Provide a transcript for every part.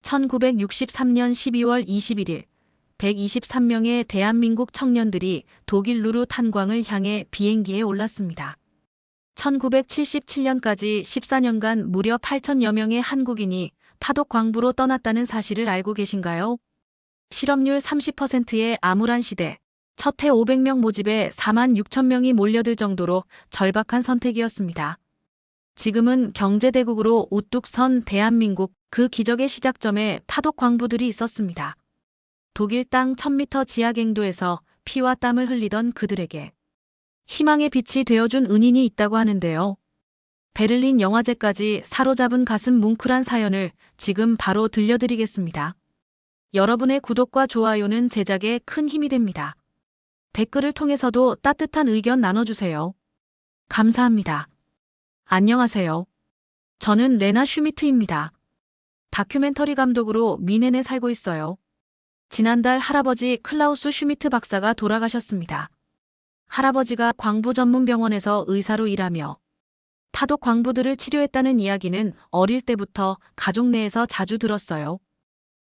1963년 12월 21일 123명의 대한민국 청년들이 독일 루르 탄광을 향해 비행기에 올랐습니다. 1977년까지 14년간 무려 8천여 명의 한국인이 파독 광부로 떠났다는 사실을 알고 계신가요? 실업률 30%의 암울한 시대, 첫 해 500명 모집에 4만 6천 명이 몰려들 정도로 절박한 선택이었습니다. 지금은 경제대국으로 우뚝 선 대한민국, 그 기적의 시작점에 파독 광부들이 있었습니다. 독일 땅 1000m 지하 갱도에서 피와 땀을 흘리던 그들에게 희망의 빛이 되어준 은인이 있다고 하는데요. 베를린 영화제까지 사로잡은 가슴 뭉클한 사연을 지금 바로 들려드리겠습니다. 여러분의 구독과 좋아요는 제작에 큰 힘이 됩니다. 댓글을 통해서도 따뜻한 의견 나눠주세요. 감사합니다. 안녕하세요. 저는 레나 슈미트입니다. 다큐멘터리 감독으로 미넨에 살고 있어요. 지난달 할아버지 클라우스 슈미트 박사가 돌아가셨습니다. 할아버지가 광부 전문 병원에서 의사로 일하며 파독 광부들을 치료했다는 이야기는 어릴 때부터 가족 내에서 자주 들었어요.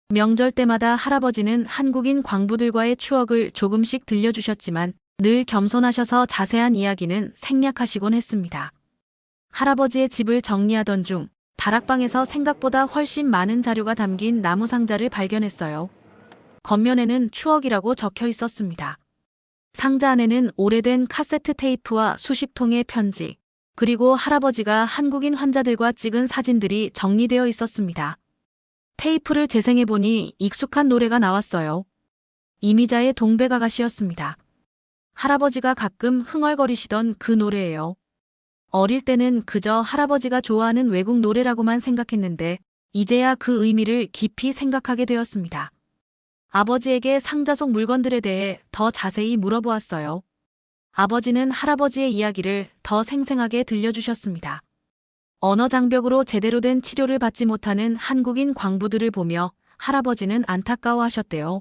명절 때마다 할아버지는 한국인 광부들과의 추억을 조금씩 들려주셨지만 늘 겸손하셔서 자세한 이야기는 생략하시곤 했습니다. 할아버지의 집을 정리하던 중 다락방에서 생각보다 훨씬 많은 자료가 담긴 나무 상자를 발견했어요. 겉면에는 추억이라고 적혀 있었습니다. 상자 안에는 오래된 카세트 테이프와 수십 통의 편지, 그리고 할아버지가 한국인 환자들과 찍은 사진들이 정리되어 있었습니다. 테이프를 재생해보니 익숙한 노래가 나왔어요. 이미자의 동백아가씨였습니다. 할아버지가 가끔 흥얼거리시던 그 노래예요. 어릴 때는 그저 할아버지가 좋아하는 외국 노래라고만 생각했는데 이제야 그 의미를 깊이 생각하게 되었습니다. 아버지에게 상자 속 물건들에 대해 더 자세히 물어보았어요. 아버지는 할아버지의 이야기를 더 생생하게 들려주셨습니다. 언어 장벽으로 제대로 된 치료를 받지 못하는 한국인 광부들을 보며 할아버지는 안타까워하셨대요.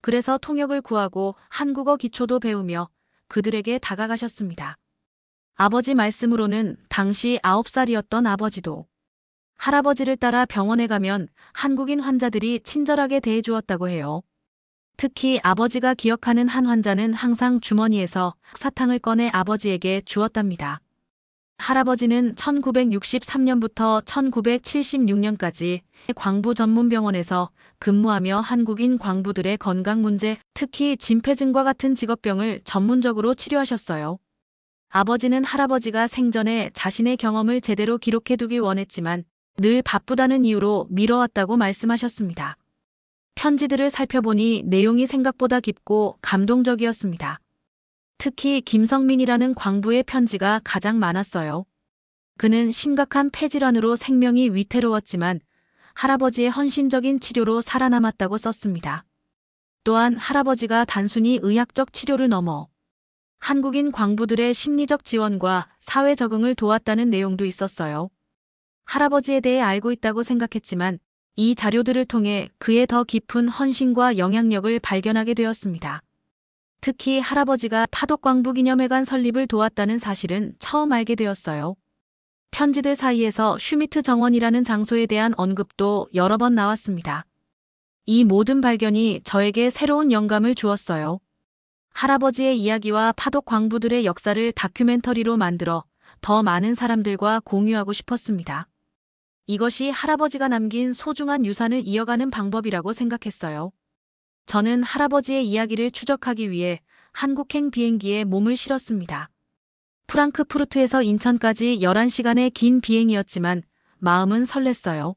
그래서 통역을 구하고 한국어 기초도 배우며 그들에게 다가가셨습니다. 아버지 말씀으로는 당시 9살이었던 아버지도 할아버지를 따라 병원에 가면 한국인 환자들이 친절하게 대해주었다고 해요. 특히 아버지가 기억하는 한 환자는 항상 주머니에서 사탕을 꺼내 아버지에게 주었답니다. 할아버지는 1963년부터 1976년까지 광부 전문병원에서 근무하며 한국인 광부들의 건강 문제, 특히 진폐증과 같은 직업병을 전문적으로 치료하셨어요. 아버지는 할아버지가 생전에 자신의 경험을 제대로 기록해두길 원했지만 늘 바쁘다는 이유로 미뤄왔다고 말씀하셨습니다. 편지들을 살펴보니 내용이 생각보다 깊고 감동적이었습니다. 특히 김성민이라는 광부의 편지가 가장 많았어요. 그는 심각한 폐질환으로 생명이 위태로웠지만 할아버지의 헌신적인 치료로 살아남았다고 썼습니다. 또한 할아버지가 단순히 의학적 치료를 넘어 한국인 광부들의 심리적 지원과 사회 적응을 도왔다는 내용도 있었어요. 할아버지에 대해 알고 있다고 생각했지만 이 자료들을 통해 그의 더 깊은 헌신과 영향력을 발견하게 되었습니다. 특히 할아버지가 파독광부 기념회관 설립을 도왔다는 사실은 처음 알게 되었어요. 편지들 사이에서 슈미트 정원이라는 장소에 대한 언급도 여러 번 나왔습니다. 이 모든 발견이 저에게 새로운 영감을 주었어요. 할아버지의 이야기와 파독 광부들의 역사를 다큐멘터리로 만들어 더 많은 사람들과 공유하고 싶었습니다. 이것이 할아버지가 남긴 소중한 유산을 이어가는 방법이라고 생각했어요. 저는 할아버지의 이야기를 추적하기 위해 한국행 비행기에 몸을 실었습니다. 프랑크푸르트에서 인천까지 11시간의 긴 비행이었지만 마음은 설렜어요.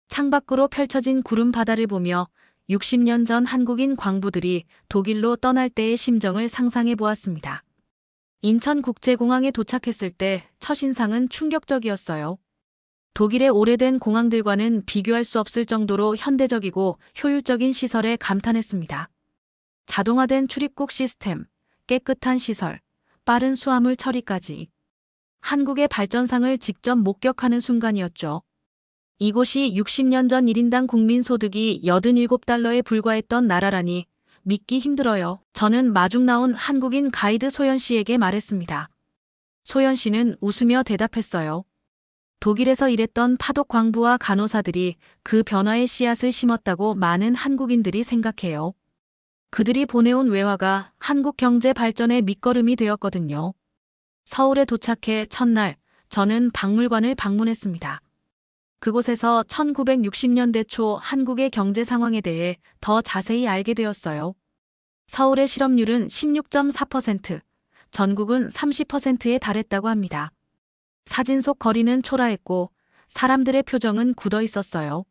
창밖으로 펼쳐진 구름 바다를 보며 60년 전 한국인 광부들이 독일로 떠날 때의 심정을 상상해 보았습니다. 인천국제공항에 도착했을 때 첫인상은 충격적이었어요. 독일의 오래된 공항들과는 비교할 수 없을 정도로 현대적이고 효율적인 시설에 감탄했습니다. 자동화된 출입국 시스템, 깨끗한 시설, 빠른 수화물 처리까지. 한국의 발전상을 직접 목격하는 순간이었죠. 이곳이 60년 전 1인당 국민소득이 87달러에 불과했던 나라라니 믿기 힘들어요. 저는 마중 나온 한국인 가이드 소연 씨에게 말했습니다. 소연 씨는 웃으며 대답했어요. 독일에서 일했던 파독 광부와 간호사들이 그 변화의 씨앗을 심었다고 많은 한국인들이 생각해요. 그들이 보내온 외화가 한국 경제 발전의 밑거름이 되었거든요. 서울에 도착해 첫날, 저는 박물관을 방문했습니다. 그곳에서 1960년대 초 한국의 경제 상황에 대해 더 자세히 알게 되었어요. 서울의 실업률은 16.4%, 전국은 30%에 달했다고 합니다. 사진 속 거리는 초라했고 사람들의 표정은 굳어 있었어요.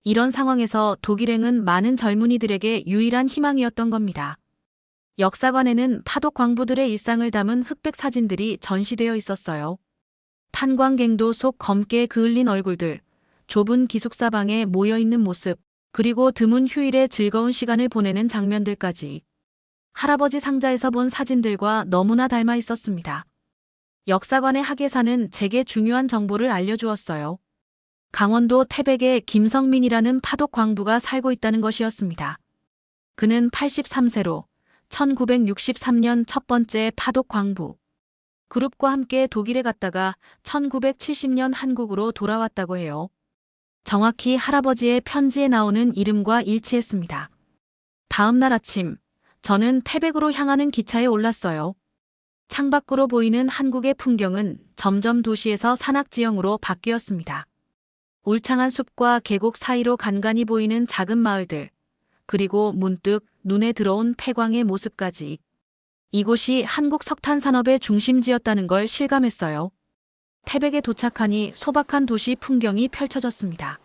이런 상황에서 독일행은 많은 젊은이들에게 유일한 희망이었던 겁니다. 역사관에는 파독 광부들의 일상을 담은 흑백 사진들이 전시되어 있었어요. 탄광갱도 속 검게 그을린 얼굴들, 좁은 기숙사방에 모여있는 모습, 그리고 드문 휴일에 즐거운 시간을 보내는 장면들까지. 할아버지 상자에서 본 사진들과 너무나 닮아 있었습니다. 역사관의 학예사는 제게 중요한 정보를 알려주었어요. 강원도 태백에 김성민이라는 파독 광부가 살고 있다는 것이었습니다. 그는 83세로 1963년 첫 번째 파독 광부. 그룹과 함께 독일에 갔다가 1970년 한국으로 돌아왔다고 해요. 정확히 할아버지의 편지에 나오는 이름과 일치했습니다. 다음 날 아침, 저는 태백으로 향하는 기차에 올랐어요. 창밖으로 보이는 한국의 풍경은 점점 도시에서 산악지형으로 바뀌었습니다. 울창한 숲과 계곡 사이로 간간히 보이는 작은 마을들, 그리고 문득 눈에 들어온 폐광의 모습까지. 이곳이 한국 석탄 산업의 중심지였다는 걸 실감했어요. 태백에 도착하니 소박한 도시 풍경이 펼쳐졌습니다.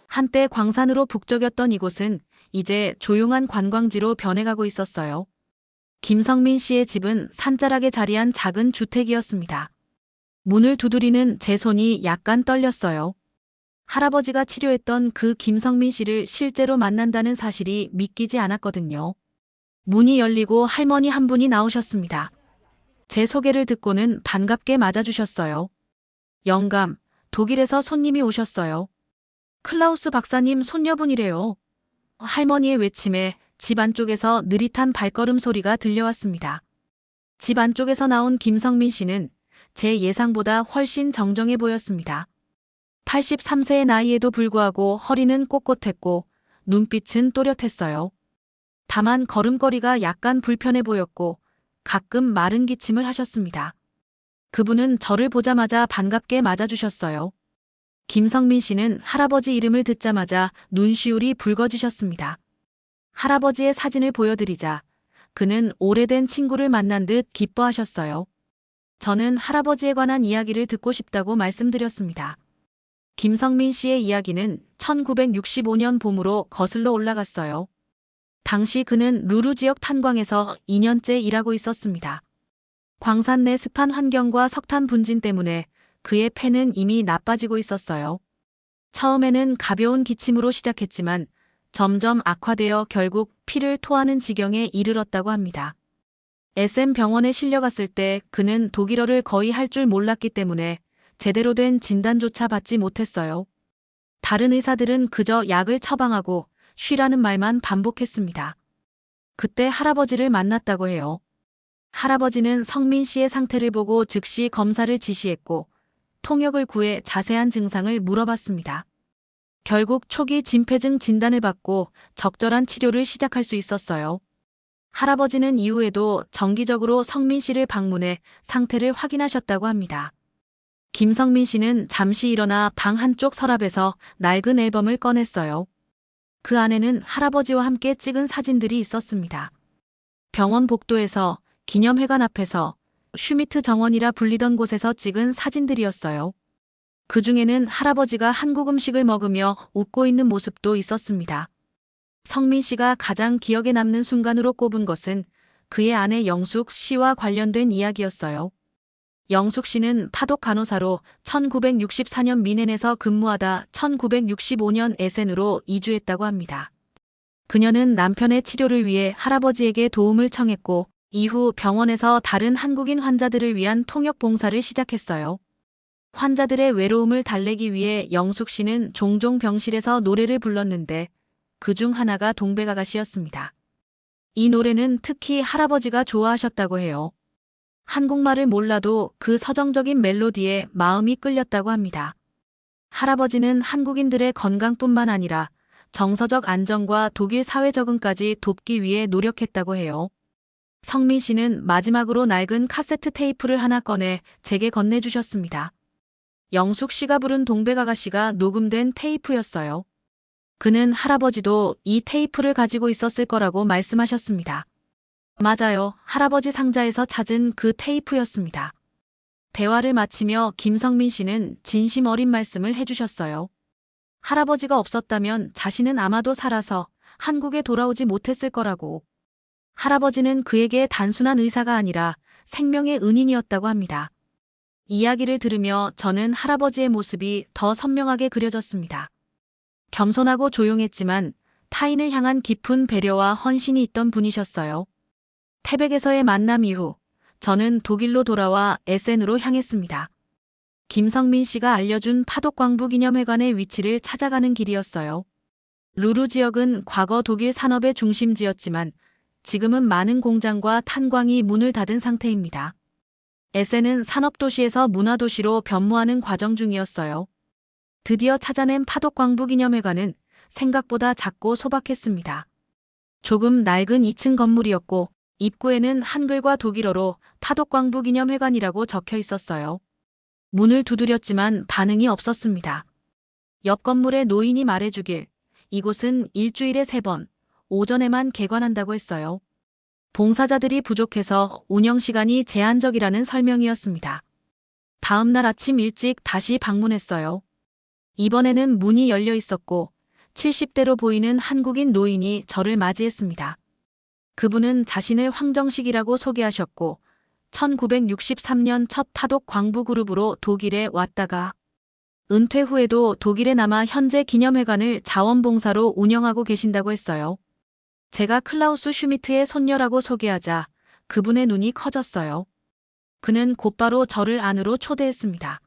한때 광산으로 북적였던 이곳은 이제 조용한 관광지로 변해가고 있었어요. 김성민 씨의 집은 산자락에 자리한 작은 주택이었습니다. 문을 두드리는 제 손이 약간 떨렸어요. 할아버지가 치료했던 그 김성민 씨를 실제로 만난다는 사실이 믿기지 않았거든요. 문이 열리고 할머니 한 분이 나오셨습니다. 제 소개를 듣고는 반갑게 맞아주셨어요. 영감, 독일에서 손님이 오셨어요. 클라우스 박사님 손녀분이래요. 할머니의 외침에 집 안쪽에서 느릿한 발걸음 소리가 들려왔습니다. 집 안쪽에서 나온 김성민 씨는 제 예상보다 훨씬 정정해 보였습니다. 83세의 나이에도 불구하고 허리는 꼿꼿했고 눈빛은 또렷했어요. 다만 걸음걸이가 약간 불편해 보였고 가끔 마른 기침을 하셨습니다. 그분은 저를 보자마자 반갑게 맞아주셨어요. 김성민 씨는 할아버지 이름을 듣자마자 눈시울이 붉어지셨습니다. 할아버지의 사진을 보여드리자 그는 오래된 친구를 만난 듯 기뻐하셨어요. 저는 할아버지에 관한 이야기를 듣고 싶다고 말씀드렸습니다. 김성민 씨의 이야기는 1965년 봄으로 거슬러 올라갔어요. 당시 그는 루르 지역 탄광에서 2년째 일하고 있었습니다. 광산 내 습한 환경과 석탄 분진 때문에 그의 폐는 이미 나빠지고 있었어요. 처음에는 가벼운 기침으로 시작했지만 점점 악화되어 결국 피를 토하는 지경에 이르렀다고 합니다. SM 병원에 실려갔을 때 그는 독일어를 거의 할 줄 몰랐기 때문에 제대로 된 진단조차 받지 못했어요. 다른 의사들은 그저 약을 처방하고 쉬라는 말만 반복했습니다. 그때 할아버지를 만났다고 해요. 할아버지는 성민 씨의 상태를 보고 즉시 검사를 지시했고 통역을 구해 자세한 증상을 물어봤습니다. 결국 초기 진폐증 진단을 받고 적절한 치료를 시작할 수 있었어요. 할아버지는 이후에도 정기적으로 성민 씨를 방문해 상태를 확인하셨다고 합니다. 김성민 씨는 잠시 일어나 방 한쪽 서랍에서 낡은 앨범을 꺼냈어요. 그 안에는 할아버지와 함께 찍은 사진들이 있었습니다. 병원 복도에서, 기념회관 앞에서, 슈미트 정원이라 불리던 곳에서 찍은 사진들이었어요. 그 중에는 할아버지가 한국 음식을 먹으며 웃고 있는 모습도 있었습니다. 성민 씨가 가장 기억에 남는 순간으로 꼽은 것은 그의 아내 영숙 씨와 관련된 이야기였어요. 영숙 씨는 파독 간호사로 1964년 미넨에서 근무하다 1965년 에센으로 이주했다고 합니다. 그녀는 남편의 치료를 위해 할아버지에게 도움을 청했고 이후 병원에서 다른 한국인 환자들을 위한 통역 봉사를 시작했어요. 환자들의 외로움을 달래기 위해 영숙 씨는 종종 병실에서 노래를 불렀는데 그중 하나가 동백아가씨였습니다. 이 노래는 특히 할아버지가 좋아하셨다고 해요. 한국말을 몰라도 그 서정적인 멜로디에 마음이 끌렸다고 합니다. 할아버지는 한국인들의 건강뿐만 아니라 정서적 안정과 독일 사회 적응까지 돕기 위해 노력했다고 해요. 성민 씨는 마지막으로 낡은 카세트 테이프를 하나 꺼내 제게 건네주셨습니다. 영숙 씨가 부른 동백아가씨가 녹음된 테이프였어요. 그는 할아버지도 이 테이프를 가지고 있었을 거라고 말씀하셨습니다. 맞아요. 할아버지 상자에서 찾은 그 테이프였습니다. 대화를 마치며 김성민 씨는 진심 어린 말씀을 해주셨어요. 할아버지가 없었다면 자신은 아마도 살아서 한국에 돌아오지 못했을 거라고. 할아버지는 그에게 단순한 의사가 아니라 생명의 은인이었다고 합니다. 이야기를 들으며 저는 할아버지의 모습이 더 선명하게 그려졌습니다. 겸손하고 조용했지만 타인을 향한 깊은 배려와 헌신이 있던 분이셨어요. 태백에서의 만남 이후 저는 독일로 돌아와 에센으로 향했습니다. 김성민 씨가 알려준 파독광부기념회관의 위치를 찾아가는 길이었어요. 루르 지역은 과거 독일 산업의 중심지였지만 지금은 많은 공장과 탄광이 문을 닫은 상태입니다. 에센은 산업도시에서 문화도시로 변모하는 과정 중이었어요. 드디어 찾아낸 파독광부기념회관은 생각보다 작고 소박했습니다. 조금 낡은 2층 건물이었고 입구에는 한글과 독일어로 파독광부기념회관이라고 적혀 있었어요. 문을 두드렸지만 반응이 없었습니다. 옆 건물의 노인이 말해주길 이곳은 일주일에 3번, 오전에만 개관한다고 했어요. 봉사자들이 부족해서 운영시간이 제한적이라는 설명이었습니다. 다음 날 아침 일찍 다시 방문했어요. 이번에는 문이 열려 있었고 70대로 보이는 한국인 노인이 저를 맞이했습니다. 그분은 자신을 황정식이라고 소개하셨고 1963년 첫 파독 광부그룹으로 독일에 왔다가 은퇴 후에도 독일에 남아 현재 기념회관을 자원봉사로 운영하고 계신다고 했어요. 제가 클라우스 슈미트의 손녀라고 소개하자 그분의 눈이 커졌어요. 그는 곧바로 저를 안으로 초대했습니다.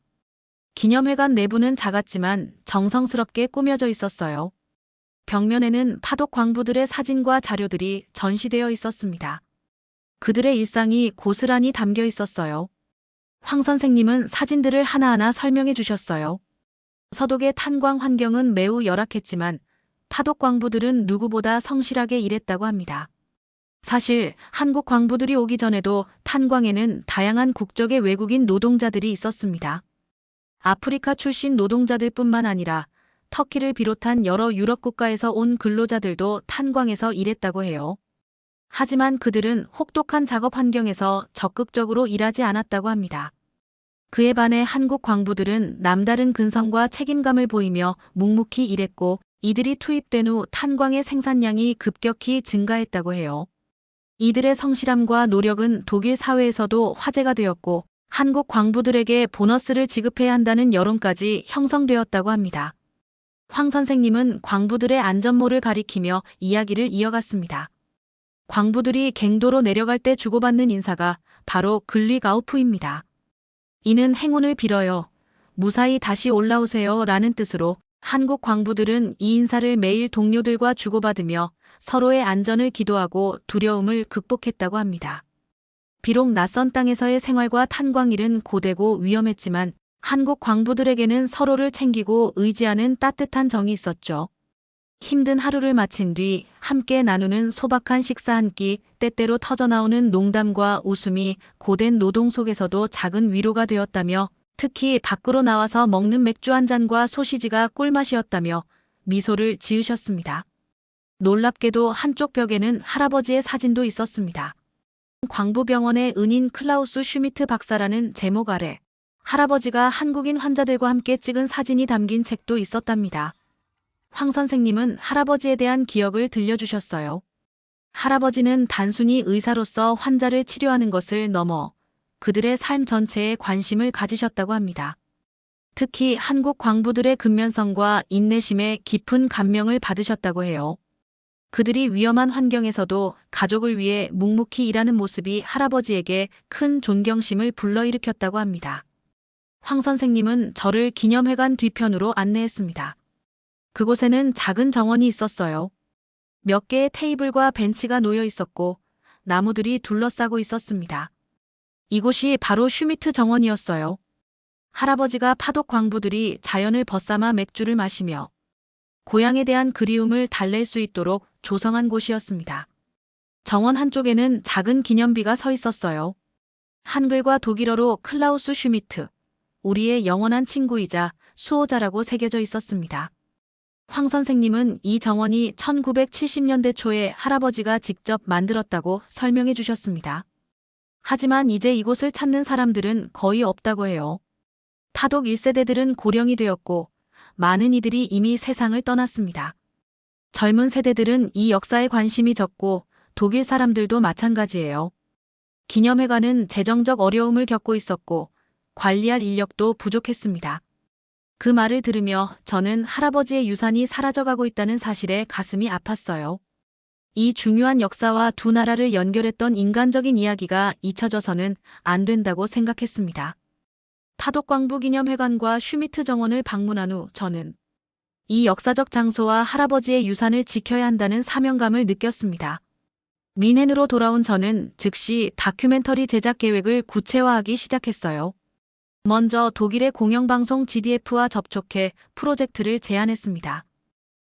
기념회관 내부는 작았지만 정성스럽게 꾸며져 있었어요. 벽면에는 파독 광부들의 사진과 자료들이 전시되어 있었습니다. 그들의 일상이 고스란히 담겨 있었어요. 황 선생님은 사진들을 하나하나 설명해 주셨어요. 서독의 탄광 환경은 매우 열악했지만 파독 광부들은 누구보다 성실하게 일했다고 합니다. 사실 한국 광부들이 오기 전에도 탄광에는 다양한 국적의 외국인 노동자들이 있었습니다. 아프리카 출신 노동자들뿐만 아니라 터키를 비롯한 여러 유럽 국가에서 온 근로자들도 탄광에서 일했다고 해요. 하지만 그들은 혹독한 작업 환경에서 적극적으로 일하지 않았다고 합니다. 그에 반해 한국 광부들은 남다른 근성과 책임감을 보이며 묵묵히 일했고 이들이 투입된 후 탄광의 생산량이 급격히 증가했다고 해요. 이들의 성실함과 노력은 독일 사회에서도 화제가 되었고 한국 광부들에게 보너스를 지급해야 한다는 여론까지 형성되었다고 합니다. 황 선생님은 광부들의 안전모를 가리키며 이야기를 이어갔습니다. 광부들이 갱도로 내려갈 때 주고받는 인사가 바로 글릭아우프입니다. 이는 행운을 빌어요. 무사히 다시 올라오세요 라는 뜻으로 한국 광부들은 이 인사를 매일 동료들과 주고받으며 서로의 안전을 기도하고 두려움을 극복했다고 합니다. 비록 낯선 땅에서의 생활과 탄광일은 고되고 위험했지만 한국 광부들에게는 서로를 챙기고 의지하는 따뜻한 정이 있었죠. 힘든 하루를 마친 뒤 함께 나누는 소박한 식사 한 끼, 때때로 터져나오는 농담과 웃음이 고된 노동 속에서도 작은 위로가 되었다며 특히 밖으로 나와서 먹는 맥주 한 잔과 소시지가 꿀맛이었다며 미소를 지으셨습니다. 놀랍게도 한쪽 벽에는 할아버지의 사진도 있었습니다. 광부병원의 은인 클라우스 슈미트 박사라는 제목 아래 할아버지가 한국인 환자들과 함께 찍은 사진이 담긴 책도 있었답니다. 황 선생님은 할아버지에 대한 기억을 들려주셨어요. 할아버지는 단순히 의사로서 환자를 치료하는 것을 넘어 그들의 삶 전체에 관심을 가지셨다고 합니다. 특히 한국 광부들의 근면성과 인내심에 깊은 감명을 받으셨다고 해요. 그들이 위험한 환경에서도 가족을 위해 묵묵히 일하는 모습이 할아버지에게 큰 존경심을 불러일으켰다고 합니다. 황 선생님은 저를 기념회관 뒤편으로 안내했습니다. 그곳에는 작은 정원이 있었어요. 몇 개의 테이블과 벤치가 놓여 있었고 나무들이 둘러싸고 있었습니다. 이곳이 바로 슈미트 정원이었어요. 할아버지가 파독 광부들이 자연을 벗삼아 맥주를 마시며 고향에 대한 그리움을 달랠 수 있도록 조성한 곳이었습니다. 정원 한쪽에는 작은 기념비가 서 있었어요. 한글과 독일어로 클라우스 슈미트, 우리의 영원한 친구이자 수호자라고 새겨져 있었습니다. 황 선생님은 이 정원이 1970년대 초에 할아버지가 직접 만들었다고 설명해 주셨습니다. 하지만 이제 이곳을 찾는 사람들은 거의 없다고 해요. 파독 1세대들은 고령이 되었고 많은 이들이 이미 세상을 떠났습니다. 젊은 세대들은 이 역사에 관심이 적고 독일 사람들도 마찬가지예요. 기념회관은 재정적 어려움을 겪고 있었고 관리할 인력도 부족했습니다. 그 말을 들으며 저는 할아버지의 유산이 사라져가고 있다는 사실에 가슴이 아팠어요. 이 중요한 역사와 두 나라를 연결했던 인간적인 이야기가 잊혀져서는 안 된다고 생각했습니다. 파독광부기념회관과 슈미트 정원을 방문한 후 저는 이 역사적 장소와 할아버지의 유산을 지켜야 한다는 사명감을 느꼈습니다. 뮌헨으로 돌아온 저는 즉시 다큐멘터리 제작 계획을 구체화하기 시작했어요. 먼저 독일의 공영방송 GDF와 접촉해 프로젝트를 제안했습니다.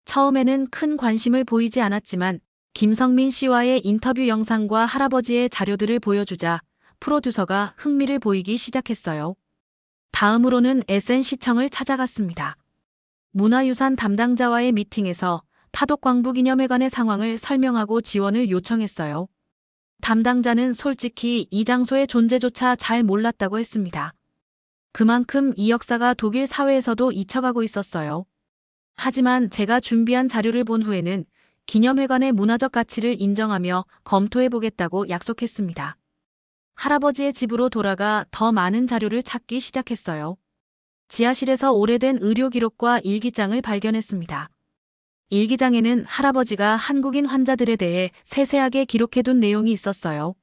처음에는 큰 관심을 보이지 않았지만 김성민 씨와의 인터뷰 영상과 할아버지의 자료들을 보여주자 프로듀서가 흥미를 보이기 시작했어요. 다음으로는 SN시청을 찾아갔습니다. 문화유산 담당자와의 미팅에서 파독광부기념회관의 상황을 설명하고 지원을 요청했어요. 담당자는 솔직히 이 장소의 존재조차 잘 몰랐다고 했습니다. 그만큼 이 역사가 독일 사회에서도 잊혀가고 있었어요. 하지만 제가 준비한 자료를 본 후에는 기념회관의 문화적 가치를 인정하며 검토해보겠다고 약속했습니다. 할아버지의 집으로 돌아가 더 많은 자료를 찾기 시작했어요. 지하실에서 오래된 의료 기록과 일기장을 발견했습니다. 일기장에는 할아버지가 한국인 환자들에 대해 세세하게 기록해둔 내용이 있었어요.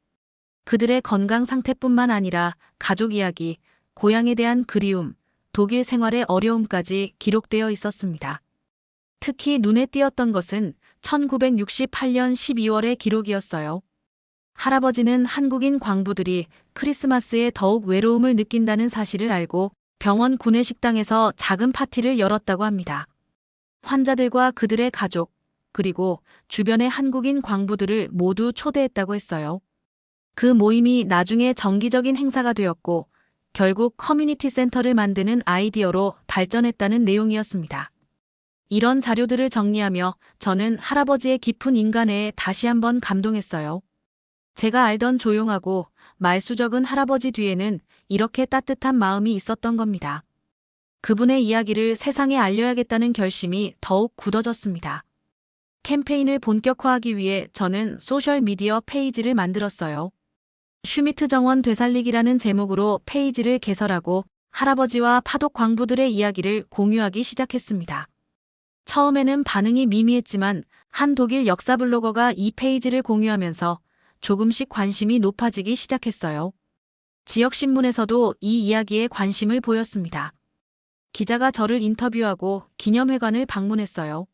그들의 건강 상태뿐만 아니라 가족 이야기, 고향에 대한 그리움, 독일 생활의 어려움까지 기록되어 있었습니다. 특히 눈에 띄었던 것은 1968년 12월의 기록이었어요. 할아버지는 한국인 광부들이 크리스마스에 더욱 외로움을 느낀다는 사실을 알고 병원 구내식당에서 작은 파티를 열었다고 합니다. 환자들과 그들의 가족, 그리고 주변의 한국인 광부들을 모두 초대했다고 했어요. 그 모임이 나중에 정기적인 행사가 되었고 결국 커뮤니티 센터를 만드는 아이디어로 발전했다는 내용이었습니다. 이런 자료들을 정리하며 저는 할아버지의 깊은 인간애에 다시 한번 감동했어요. 제가 알던 조용하고 말수 적은 할아버지 뒤에는 이렇게 따뜻한 마음이 있었던 겁니다. 그분의 이야기를 세상에 알려야겠다는 결심이 더욱 굳어졌습니다. 캠페인을 본격화하기 위해 저는 소셜미디어 페이지를 만들었어요. 슈미트 정원 되살리기라는 제목으로 페이지를 개설하고 할아버지와 파독 광부들의 이야기를 공유하기 시작했습니다. 처음에는 반응이 미미했지만 한 독일 역사 블로거가 이 페이지를 공유하면서 조금씩 관심이 높아지기 시작했어요. 지역신문에서도 이 이야기에 관심을 보였습니다. 기자가 저를 인터뷰하고 기념회관을 방문했어요.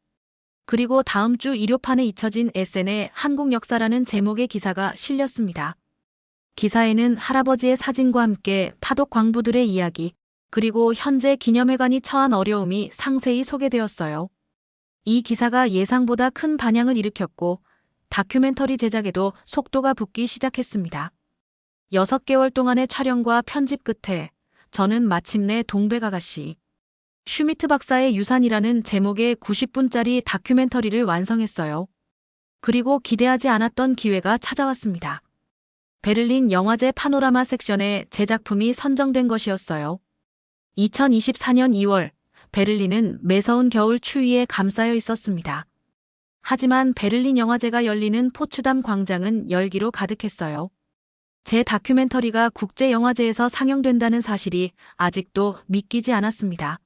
그리고 다음 주 일요판에 잊혀진 SN의 한국 역사라는 제목의 기사가 실렸습니다. 기사에는 할아버지의 사진과 함께 파독 광부들의 이야기, 그리고 현재 기념회관이 처한 어려움이 상세히 소개되었어요. 이 기사가 예상보다 큰 반향을 일으켰고 다큐멘터리 제작에도 속도가 붙기 시작했습니다. 6개월 동안의 촬영과 편집 끝에 저는 마침내 동백아가씨, 슈미트 박사의 유산이라는 제목의 90분짜리 다큐멘터리를 완성했어요. 그리고 기대하지 않았던 기회가 찾아왔습니다. 베를린 영화제 파노라마 섹션에 제 작품이 선정된 것이었어요. 2024년 2월, 베를린은 매서운 겨울 추위에 감싸여 있었습니다. 하지만 베를린 영화제가 열리는 포츠담 광장은 열기로 가득했어요. 제 다큐멘터리가 국제영화제에서 상영된다는 사실이 아직도 믿기지 않았습니다.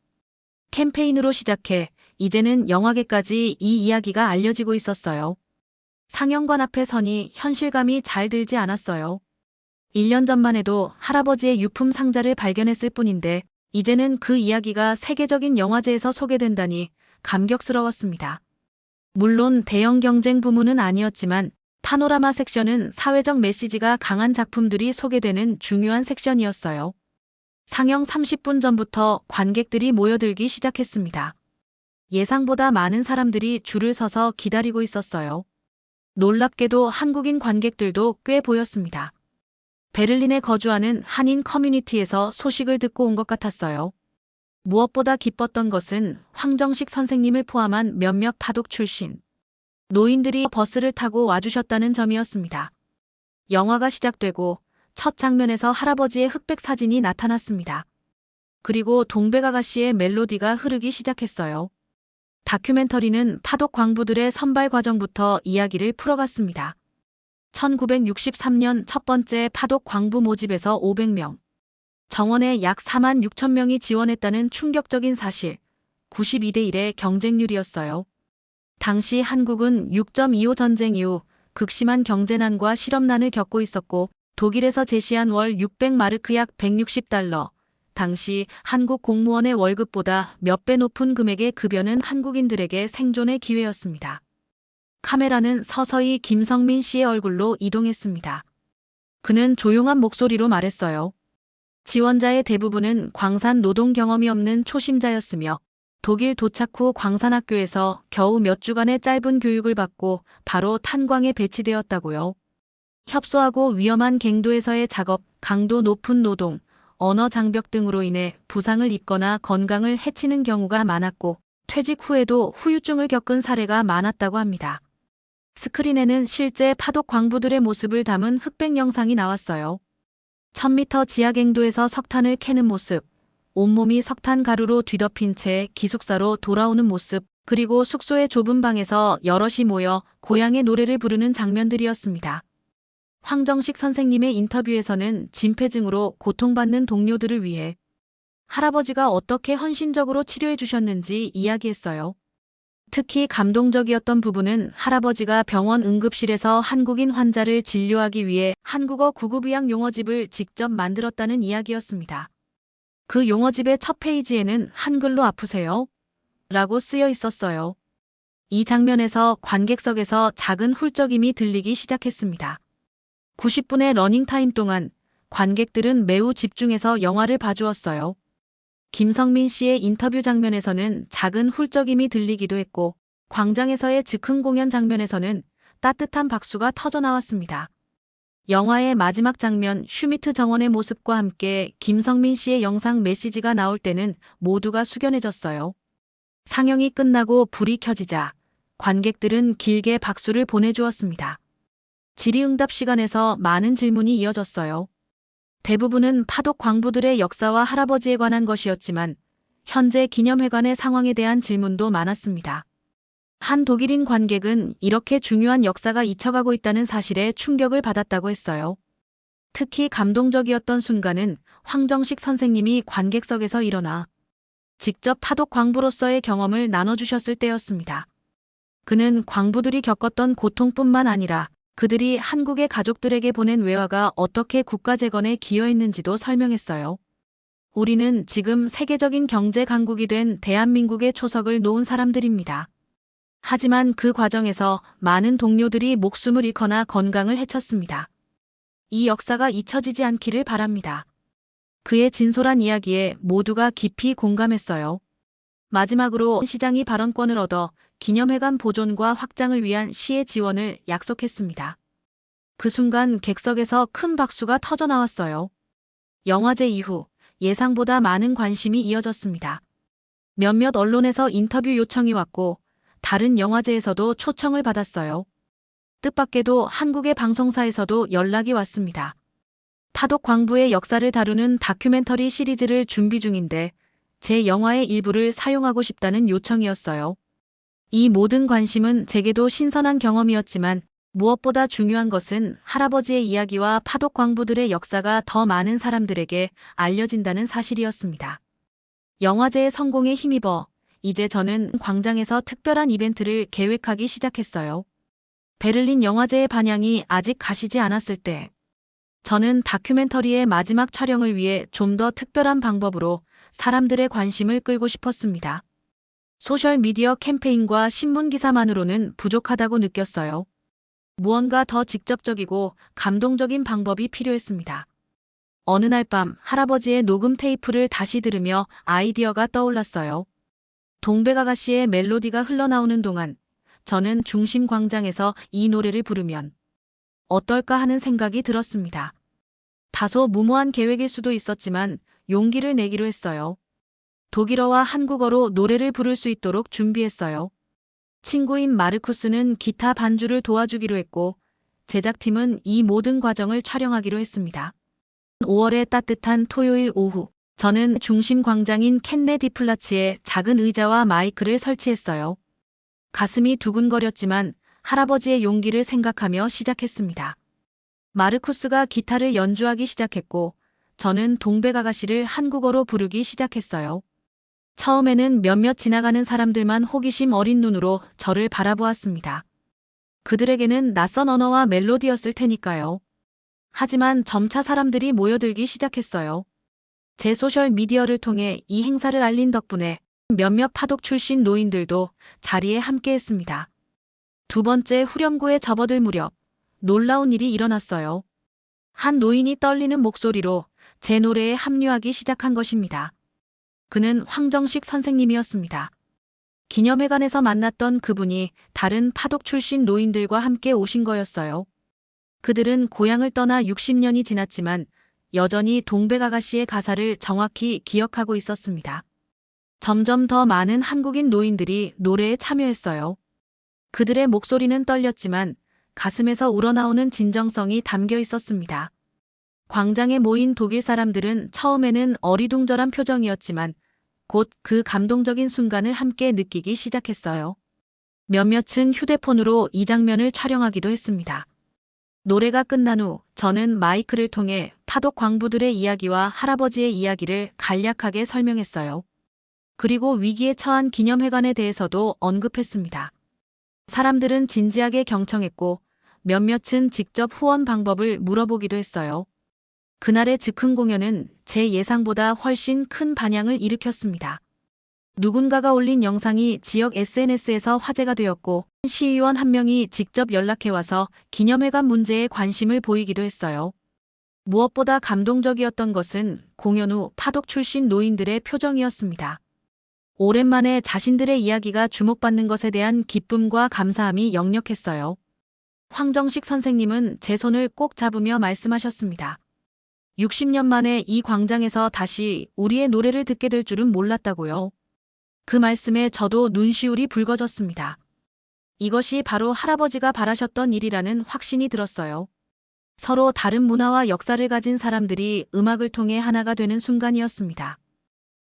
캠페인으로 시작해 이제는 영화계까지 이 이야기가 알려지고 있었어요. 상영관 앞에 서니 현실감이 잘 들지 않았어요. 1년 전만 해도 할아버지의 유품 상자를 발견했을 뿐인데 이제는 그 이야기가 세계적인 영화제에서 소개된다니 감격스러웠습니다. 물론 대형 경쟁 부문은 아니었지만 파노라마 섹션은 사회적 메시지가 강한 작품들이 소개되는 중요한 섹션이었어요. 상영 30분 전부터 관객들이 모여들기 시작했습니다. 예상보다 많은 사람들이 줄을 서서 기다리고 있었어요. 놀랍게도 한국인 관객들도 꽤 보였습니다. 베를린에 거주하는 한인 커뮤니티에서 소식을 듣고 온 것 같았어요. 무엇보다 기뻤던 것은 황정식 선생님을 포함한 몇몇 파독 출신 노인들이 버스를 타고 와주셨다는 점이었습니다. 영화가 시작되고 첫 장면에서 할아버지의 흑백 사진이 나타났습니다. 그리고 동백아가씨의 멜로디가 흐르기 시작했어요. 다큐멘터리는 파독 광부들의 선발 과정부터 이야기를 풀어갔습니다. 1963년 첫 번째 파독 광부 모집에서 500명, 정원에 약 4만 6천 명이 지원했다는 충격적인 사실, 92대 1의 경쟁률이었어요. 당시 한국은 6.25 전쟁 이후 극심한 경제난과 실업난을 겪고 있었고 독일에서 제시한 월 600마르크 약 160달러, 당시 한국 공무원의 월급보다 몇 배 높은 금액의 급여는 한국인들에게 생존의 기회였습니다. 카메라는 서서히 김성민 씨의 얼굴로 이동했습니다. 그는 조용한 목소리로 말했어요. 지원자의 대부분은 광산 노동 경험이 없는 초심자였으며 독일 도착 후 광산학교에서 겨우 몇 주간의 짧은 교육을 받고 바로 탄광에 배치되었다고요. 협소하고 위험한 갱도에서의 작업, 강도 높은 노동, 언어 장벽 등으로 인해 부상을 입거나 건강을 해치는 경우가 많았고 퇴직 후에도 후유증을 겪은 사례가 많았다고 합니다. 스크린에는 실제 파독 광부들의 모습을 담은 흑백 영상이 나왔어요. 1000m 지하 갱도에서 석탄을 캐는 모습, 온몸이 석탄 가루로 뒤덮인 채 기숙사로 돌아오는 모습, 그리고 숙소의 좁은 방에서 여럿이 모여 고향의 노래를 부르는 장면들이었습니다. 황정식 선생님의 인터뷰에서는 진폐증으로 고통받는 동료들을 위해 할아버지가 어떻게 헌신적으로 치료해 주셨는지 이야기했어요. 특히 감동적이었던 부분은 할아버지가 병원 응급실에서 한국인 환자를 진료하기 위해 한국어 구급의학 용어집을 직접 만들었다는 이야기였습니다. 그 용어집의 첫 페이지에는 한글로 아프세요? 라고 쓰여 있었어요. 이 장면에서 관객석에서 작은 훌쩍임이 들리기 시작했습니다. 90분의 러닝타임 동안 관객들은 매우 집중해서 영화를 봐주었어요. 김성민 씨의 인터뷰 장면에서는 작은 훌쩍임이 들리기도 했고 광장에서의 즉흥 공연 장면에서는 따뜻한 박수가 터져나왔습니다. 영화의 마지막 장면 슈미트 정원의 모습과 함께 김성민 씨의 영상 메시지가 나올 때는 모두가 숙연해졌어요. 상영이 끝나고 불이 켜지자 관객들은 길게 박수를 보내주었습니다. 질의응답 시간에서 많은 질문이 이어졌어요. 대부분은 파독 광부들의 역사와 할아버지에 관한 것이었지만 현재 기념회관의 상황에 대한 질문도 많았습니다. 한 독일인 관객은 이렇게 중요한 역사가 잊혀가고 있다는 사실에 충격을 받았다고 했어요. 특히 감동적이었던 순간은 황정식 선생님이 관객석에서 일어나 직접 파독 광부로서의 경험을 나눠주셨을 때였습니다. 그는 광부들이 겪었던 고통뿐만 아니라 그들이 한국의 가족들에게 보낸 외화가 어떻게 국가 재건에 기여했는지도 설명했어요. 우리는 지금 세계적인 경제 강국이 된 대한민국의 초석을 놓은 사람들입니다. 하지만 그 과정에서 많은 동료들이 목숨을 잃거나 건강을 해쳤습니다. 이 역사가 잊혀지지 않기를 바랍니다. 그의 진솔한 이야기에 모두가 깊이 공감했어요. 마지막으로 시장이 발언권을 얻어 기념회관 보존과 확장을 위한 시의 지원을 약속했습니다. 그 순간 객석에서 큰 박수가 터져나왔어요. 영화제 이후 예상보다 많은 관심이 이어졌습니다. 몇몇 언론에서 인터뷰 요청이 왔고 다른 영화제에서도 초청을 받았어요. 뜻밖에도 한국의 방송사에서도 연락이 왔습니다. 파독 광부의 역사를 다루는 다큐멘터리 시리즈를 준비 중인데 제 영화의 일부를 사용하고 싶다는 요청이었어요. 이 모든 관심은 제게도 신선한 경험이었지만 무엇보다 중요한 것은 할아버지의 이야기와 파독 광부들의 역사가 더 많은 사람들에게 알려진다는 사실이었습니다. 영화제의 성공에 힘입어 이제 저는 광장에서 특별한 이벤트를 계획하기 시작했어요. 베를린 영화제의 반향이 아직 가시지 않았을 때 저는 다큐멘터리의 마지막 촬영을 위해 좀 더 특별한 방법으로 사람들의 관심을 끌고 싶었습니다. 소셜미디어 캠페인과 신문 기사만으로는 부족하다고 느꼈어요. 무언가 더 직접적이고 감동적인 방법이 필요했습니다. 어느 날 밤 할아버지의 녹음 테이프를 다시 들으며 아이디어가 떠올랐어요. 동백아가씨의 멜로디가 흘러나오는 동안 저는 중심 광장에서 이 노래를 부르면 어떨까 하는 생각이 들었습니다. 다소 무모한 계획일 수도 있었지만 용기를 내기로 했어요. 독일어와 한국어로 노래를 부를 수 있도록 준비했어요. 친구인 마르쿠스는 기타 반주를 도와주기로 했고 제작팀은 이 모든 과정을 촬영하기로 했습니다. 5월의 따뜻한 토요일 오후, 저는 중심 광장인 캔네디 플라츠에 작은 의자와 마이크를 설치했어요. 가슴이 두근거렸지만 할아버지의 용기를 생각하며 시작했습니다. 마르쿠스가 기타를 연주하기 시작했고 저는 동백아가씨를 한국어로 부르기 시작했어요. 처음에는 몇몇 지나가는 사람들만 호기심 어린 눈으로 저를 바라보았습니다. 그들에게는 낯선 언어와 멜로디였을 테니까요. 하지만 점차 사람들이 모여들기 시작했어요. 제 소셜 미디어를 통해 이 행사를 알린 덕분에 몇몇 파독 출신 노인들도 자리에 함께했습니다. 두 번째 후렴구에 접어들 무렵 놀라운 일이 일어났어요. 한 노인이 떨리는 목소리로 제 노래에 합류하기 시작한 것입니다. 그는 황정식 선생님이었습니다. 기념회관에서 만났던 그분이 다른 파독 출신 노인들과 함께 오신 거였어요. 그들은 고향을 떠나 60년이 지났지만 여전히 동백아가씨의 가사를 정확히 기억하고 있었습니다. 점점 더 많은 한국인 노인들이 노래에 참여했어요. 그들의 목소리는 떨렸지만 가슴에서 우러나오는 진정성이 담겨 있었습니다. 광장에 모인 독일 사람들은 처음에는 어리둥절한 표정이었지만 곧 그 감동적인 순간을 함께 느끼기 시작했어요. 몇몇은 휴대폰으로 이 장면을 촬영하기도 했습니다. 노래가 끝난 후 저는 마이크를 통해 파독 광부들의 이야기와 할아버지의 이야기를 간략하게 설명했어요. 그리고 위기에 처한 기념회관에 대해서도 언급했습니다. 사람들은 진지하게 경청했고 몇몇은 직접 후원 방법을 물어보기도 했어요. 그날의 즉흥 공연은 제 예상보다 훨씬 큰 반향을 일으켰습니다. 누군가가 올린 영상이 지역 SNS에서 화제가 되었고 시의원 한 명이 직접 연락해와서 기념회관 문제에 관심을 보이기도 했어요. 무엇보다 감동적이었던 것은 공연 후 파독 출신 노인들의 표정이었습니다. 오랜만에 자신들의 이야기가 주목받는 것에 대한 기쁨과 감사함이 역력했어요. 황정식 선생님은 제 손을 꼭 잡으며 말씀하셨습니다. 60년 만에 이 광장에서 다시 우리의 노래를 듣게 될 줄은 몰랐다고요. 그 말씀에 저도 눈시울이 붉어졌습니다. 이것이 바로 할아버지가 바라셨던 일이라는 확신이 들었어요. 서로 다른 문화와 역사를 가진 사람들이 음악을 통해 하나가 되는 순간이었습니다.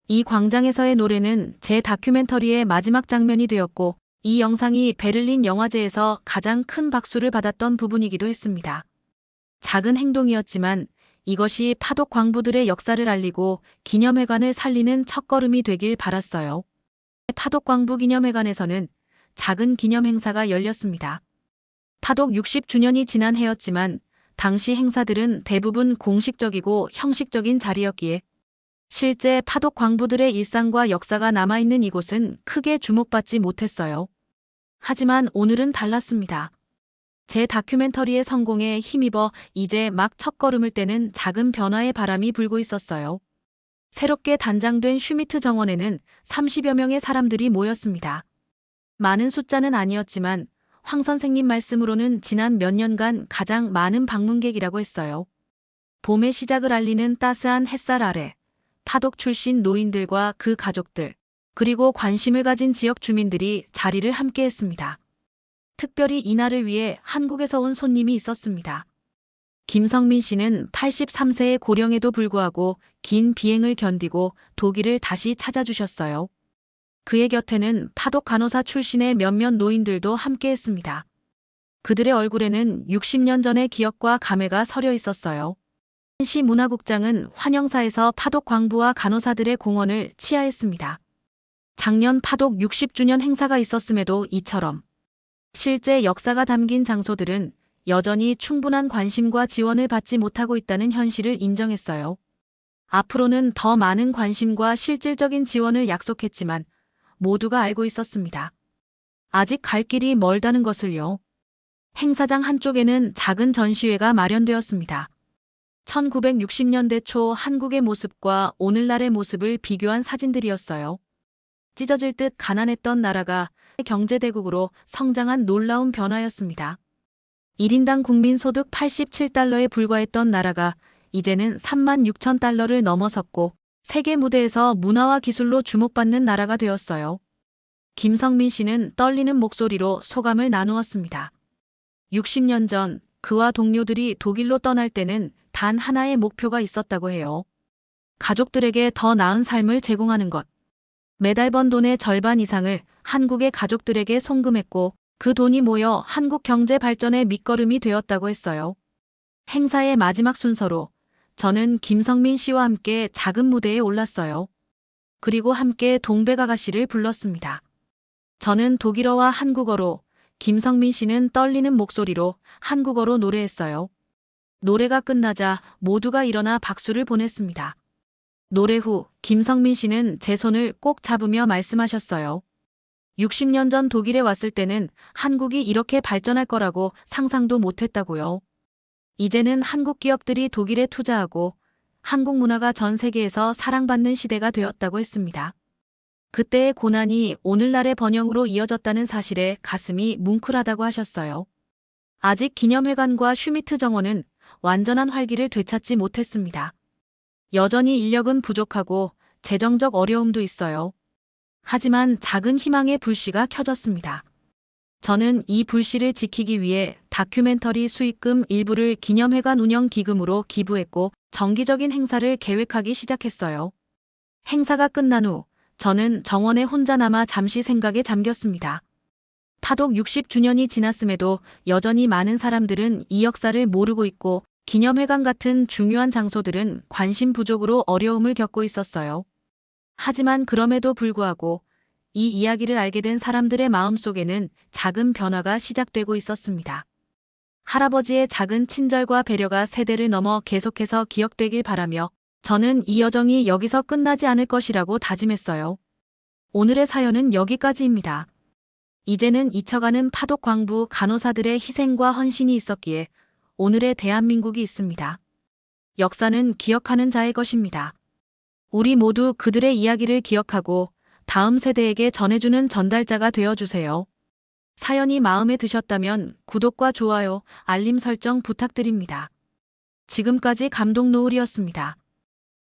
이 광장에서의 노래는 제 다큐멘터리의 마지막 장면이 되었고 이 영상이 베를린 영화제에서 가장 큰 박수를 받았던 부분이기도 했습니다. 작은 행동이었지만 이것이 파독 광부들의 역사를 알리고 기념회관을 살리는 첫걸음이 되길 바랐어요. 파독 광부 기념회관에서는 작은 기념 행사가 열렸습니다. 파독 60주년이 지난 해였지만 당시 행사들은 대부분 공식적이고 형식적인 자리였기에 실제 파독 광부들의 일상과 역사가 남아있는 이곳은 크게 주목받지 못했어요. 하지만 오늘은 달랐습니다. 제 다큐멘터리의 성공에 힘입어 이제 막 첫걸음을 떼는 작은 변화의 바람이 불고 있었어요. 새롭게 단장된 슈미트 정원에는 30여 명의 사람들이 모였습니다. 많은 숫자는 아니었지만 황 선생님 말씀으로는 지난 몇 년간 가장 많은 방문객이라고 했어요. 봄의 시작을 알리는 따스한 햇살 아래 파독 출신 노인들과 그 가족들, 그리고 관심을 가진 지역 주민들이 자리를 함께했습니다. 특별히 이날을 위해 한국에서 온 손님이 있었습니다. 김성민 씨는 83세의 고령에도 불구하고 긴 비행을 견디고 독일을 다시 찾아주셨어요. 그의 곁에는 파독 간호사 출신의 몇몇 노인들도 함께했습니다. 그들의 얼굴에는 60년 전의 기억과 감회가 서려 있었어요. 시 문화국장은 환영사에서 파독 광부와 간호사들의 공헌을 치하했습니다. 작년 파독 60주년 행사가 있었음에도 이처럼 실제 역사가 담긴 장소들은 여전히 충분한 관심과 지원을 받지 못하고 있다는 현실을 인정했어요. 앞으로는 더 많은 관심과 실질적인 지원을 약속했지만 모두가 알고 있었습니다. 아직 갈 길이 멀다는 것을요. 행사장 한쪽에는 작은 전시회가 마련되었습니다. 1960년대 초 한국의 모습과 오늘날의 모습을 비교한 사진들이었어요. 찢어질 듯 가난했던 나라가 경제대국으로 성장한 놀라운 변화였습니다. 1인당 국민소득 87달러에 불과했던 나라가 이제는 36,000달러를 넘어섰고 세계 무대에서 문화와 기술로 주목받는 나라가 되었어요. 김성민 씨는 떨리는 목소리로 소감을 나누었습니다. 60년 전 그와 동료들이 독일로 떠날 때는 단 하나의 목표가 있었다고 해요. 가족들에게 더 나은 삶을 제공하는 것. 매달 번 돈의 절반 이상을 한국의 가족들에게 송금했고 그 돈이 모여 한국 경제 발전의 밑거름이 되었다고 했어요. 행사의 마지막 순서로 저는 김성민 씨와 함께 작은 무대에 올랐어요. 그리고 함께 동백아가씨를 불렀습니다. 저는 독일어와 한국어로, 김성민 씨는 떨리는 목소리로 한국어로 노래했어요. 노래가 끝나자 모두가 일어나 박수를 보냈습니다. 노래 후 김성민 씨는 제 손을 꼭 잡으며 말씀하셨어요. 60년 전 독일에 왔을 때는 한국이 이렇게 발전할 거라고 상상도 못했다고요. 이제는 한국 기업들이 독일에 투자하고 한국 문화가 전 세계에서 사랑받는 시대가 되었다고 했습니다. 그때의 고난이 오늘날의 번영으로 이어졌다는 사실에 가슴이 뭉클하다고 하셨어요. 아직 기념회관과 슈미트 정원은 완전한 활기를 되찾지 못했습니다. 여전히 인력은 부족하고 재정적 어려움도 있어요. 하지만 작은 희망의 불씨가 켜졌습니다. 저는 이 불씨를 지키기 위해 다큐멘터리 수익금 일부를 기념회관 운영 기금으로 기부했고 정기적인 행사를 계획하기 시작했어요. 행사가 끝난 후 저는 정원에 혼자 남아 잠시 생각에 잠겼습니다. 파독 60주년이 지났음에도 여전히 많은 사람들은 이 역사를 모르고 있고 기념회관 같은 중요한 장소들은 관심 부족으로 어려움을 겪고 있었어요. 하지만 그럼에도 불구하고 이 이야기를 알게 된 사람들의 마음속에는 작은 변화가 시작되고 있었습니다. 할아버지의 작은 친절과 배려가 세대를 넘어 계속해서 기억되길 바라며 저는 이 여정이 여기서 끝나지 않을 것이라고 다짐했어요. 오늘의 사연은 여기까지입니다. 이제는 잊혀가는 파독 광부 간호사들의 희생과 헌신이 있었기에 오늘의 대한민국이 있습니다. 역사는 기억하는 자의 것입니다. 우리 모두 그들의 이야기를 기억하고 다음 세대에게 전해주는 전달자가 되어주세요. 사연이 마음에 드셨다면 구독과 좋아요, 알림 설정 부탁드립니다. 지금까지 감독 노을이었습니다.